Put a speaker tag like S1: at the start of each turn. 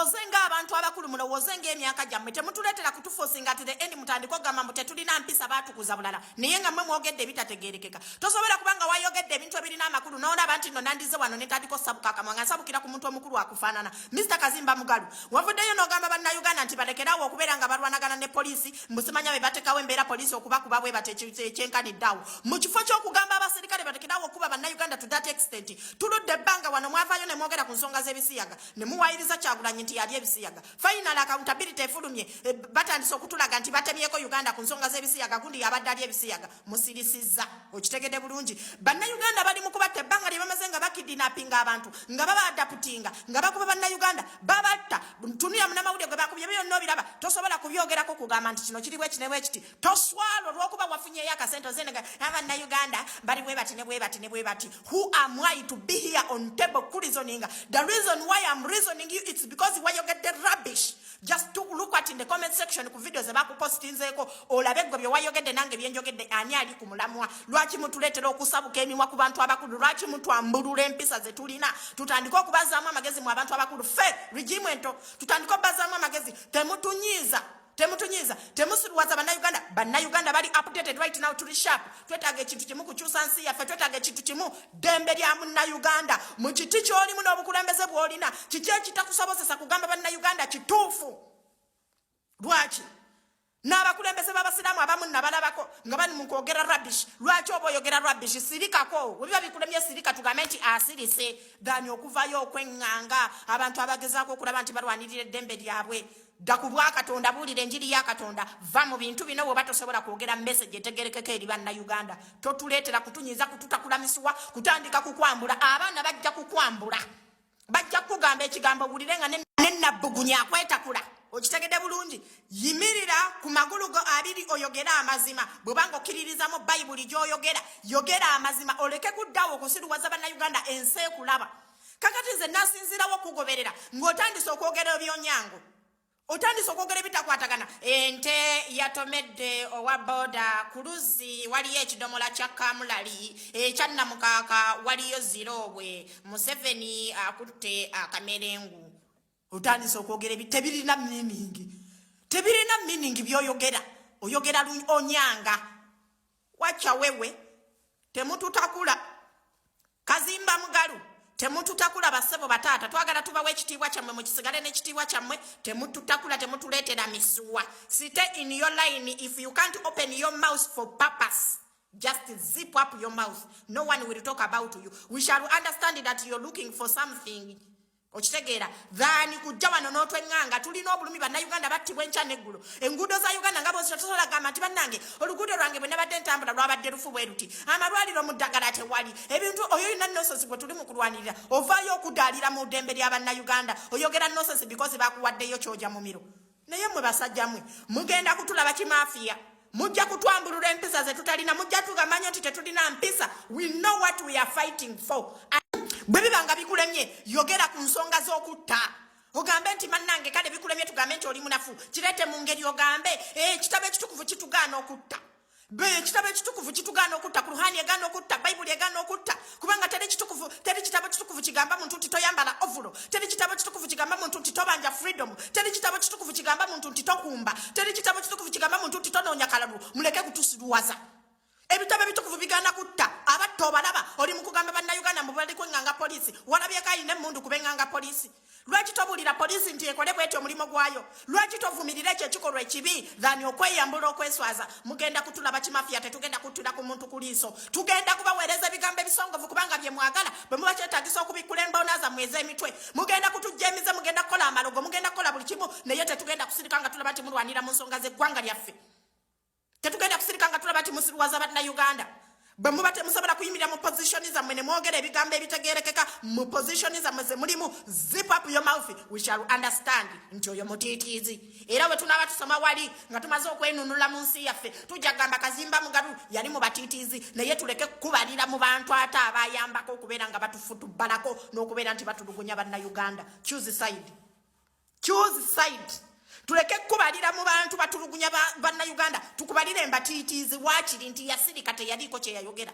S1: mulowozenga abantu abakulu mulowozenga emyaka gyammwe temutuleetera kutufosinga ati the end mutandika ogamba mbu tetulina mpisa baatukuza bulala naye nga mmwe mwogedde ebitategeerekeka tosobola kubanga wayogedde ebintu ebirina amakulu n'olaba nti nno nandize wano netandika osabuka akamwa nga nsabukira ku muntu omukulu akufaanana Mr. Kazimba Mugalu wavuddeyo n'ogamba bannayuganda nti balekerawo okubeera nga balwanagana ne poliisi musimanya be batekawo embeera poliisi okubakuba bwe batekyenkaniddeawo mu kifo ky'okugamba abaserikale batekerawo okuba bannayuganda to that extent tuludde ebbanga wano mwavaayo ne mwogera ku nsonga z'ebisiyaga ne muwayiriza Kyagulanyi nti yali ebisiyaga final accountability efulumye batandise okutulaga nti batemyeko Uganda ku nsonga z'ebisiyaga gundi yabadde ali ebisiyaga musirisizza okitegedde bulungi bannayuganda bali mu kubatta ebbanga lye bamaze nga bakidinapinga abantu nga babaadaputinga nga bakuba bannayuganda babatta tunira munamawulire gwe bakubye byonna obiraba tosobola kubyogerako kugamba nti kino kiri bwekiti ne bwekiti toswala olw'okuba wafunyeyo akasente ozenega abannayuganda bali bwe bati ne bwe bati ne bwe bati who am I to be here on table reasoning? The reason why I'm reasoning you it's because why you get the rubbish. Just to look at in the comment section ku videos abaku postinzeko olabe gwe why you get the nange byenjogedde ani ali ku mulamwa lwaki mutuletera okusabuka emimwa ku bantu abakulu lwaki muntu ambulula empisa ze tulina tutandika okubazaamu amagezi mu abantu abakulu fe regime ento tutandika okubazaamu amagezi temutunyiza temusiruwaza bannayuganda bali updated right now tuli sharp twetaaga ekintu kimu kukyusa nsi yaffe twetaaga ekintu kimu ddembe lya munnayuganda mu kiti ky'olimu n'obukulembeze bw'olina kiki ekitakusobozesa kugamba bannayuganda kituufu lwaki n'abakulembeze b'abasiraamu abamu nabalabako nga bali mu kwogera rubbish lwaki oba oyogera rubbish sirikako webiba bikulemye sirika tugambe nti asirise dhani okuvayo okweŋŋanga abantu abagezaako okulaba nti balwanirira eddembe lyabwe dda ku bwakatonda buulira enjiri ya katonda va mu bintu bino bwe batosobola kwogera message etegerekeko eri bannayuganda totuleetera kutunyiza kututakulamisiwa kutandika kukwambula abaana bajja kukwambula bajja kugamba ekigambo buulire nga nenabbugunya akwetakula okitegedde bulungi yimirira ku magulu go abiri oyogera amazima bwebanga okkiririzamu bayibuli gy'oyogera yogera amazima oleke kuddawo okusiruwaza bannayuganda ensi ekulaba kakati nze nasinzirawo okugoberera ng'otandise okwogera ebyonyango otandise okwogera ebitakwatagana ente yatomedde owa boda ku luzzi waliyo ekidomola kya kamulali ekyannamukaaka waliyo zirobwe Museveni akutte akamerengu otandise okwogera tebirina meaning byoyogera oyogera onyanga wacha wewe temututakula Kazimba Mugalu temututakula basebo batata twagala tubawe ekitiibwa kyammwe mukisigale n'ekitiibwa kyammwe temututakula temutuleetera misuwa stay in your line if you can't open your mouth for purpose just zip up your mouth no one will talk about you we shall understand that you're looking for something okitegeera dhani kujja wano n'otweŋŋanga tulina obulumi bannayuganda battibwa enkya n'eggulo enguudo za Uganda nga bose tosobola gamba nti bannange oluguudo lwange bwe nabadde ntambula lwabadde lufu bwe luti amalwaliro mu ddagala tewali ebintu oyo olina nonsense gwe tuli mu kulwanirira ovaayo okudaalira mu ddembe lya bannayuganda oyogera nonsense because bakuwaddeyo ky'ojja mu miro naye mmwe basajja mmwe mugenda kutulaba kimafiya mujja kutwambulula empisa ze tutalina mujja tugamanya nti tetulina mpisa we know what we are fighting for bwe bibanga bikulemye yogera ku nsonga z'okutta ogambe nti mannange kale bikulemye tugambe nti oli munafu kireete mu ngeri ogambe ekitabo ekitukuvu kitugaana okutta ekitabo ekitukuvu kitugaana okutta Kuruhani egaana okutta Bayibuli egaana okutta kubanga teri kitabo kitukuvu kigamba muntu nti toyambala ovulo teri kitabo kitukuvu kigamba muntu nti tobanja freedom teri kitabo kitukuvu kigamba muntu nti tokumba teri kitabo kitukuvu kigamba muntu nti tonoonya kalalu muleke kutusiruwaza ebitabo ebitukuvu bigaana kutta abatta obalaba oli mu kugamba bannayuganda mu bali kweŋŋanga poliisi walabyeko alina emmundu kubeŋŋanga poliisi lwaki tobuulira poliisi nti ekole bwetyo omulimu gwayo lwaki tovumirira ekyo ekikolwa ekibi dhani okweyambula okweswaza mugenda kutulaba kimafiya tetugenda kuttula ku muntu ku liiso tugenda kubaweereza ebigambo ebisongovu kubanga bye mwagala bwe muba kyetaagisa okubikula embona zammwe ez'emitwe mugenda kutujja emize mugenda kukola amalogo mugenda kukola buli kimu naye tetugenda kusirika nga tulaba nti mulwanira mu nsonga z'eggwanga lyaffe tetugenda kusirika nga tulaba nti musiruwaza bannayuganda bwe muba temusobola kuyimirira mu positioni zammwe ne mwogera ebigambo ebitegeerekeka mu positioni zammwe ze mulimu zip up your mouth we shall understand nti oyo mutiitiizi era bwe tunaaba tusoma wali nga tumaze okwenunula mu nsi yaffe tujja gamba Kazimba Mugalu yali mu batiitiizi naye tuleke kubalira mu bantu ate abayambako okubeera nga batufutubbalako n'okubeera nti batulugunya bannayuganda choose side tuleke kubalira mu bantu batulugunya bannayuganda tukubalire embatiitiizi waakiri nti yasirika teyaliko kye yayogera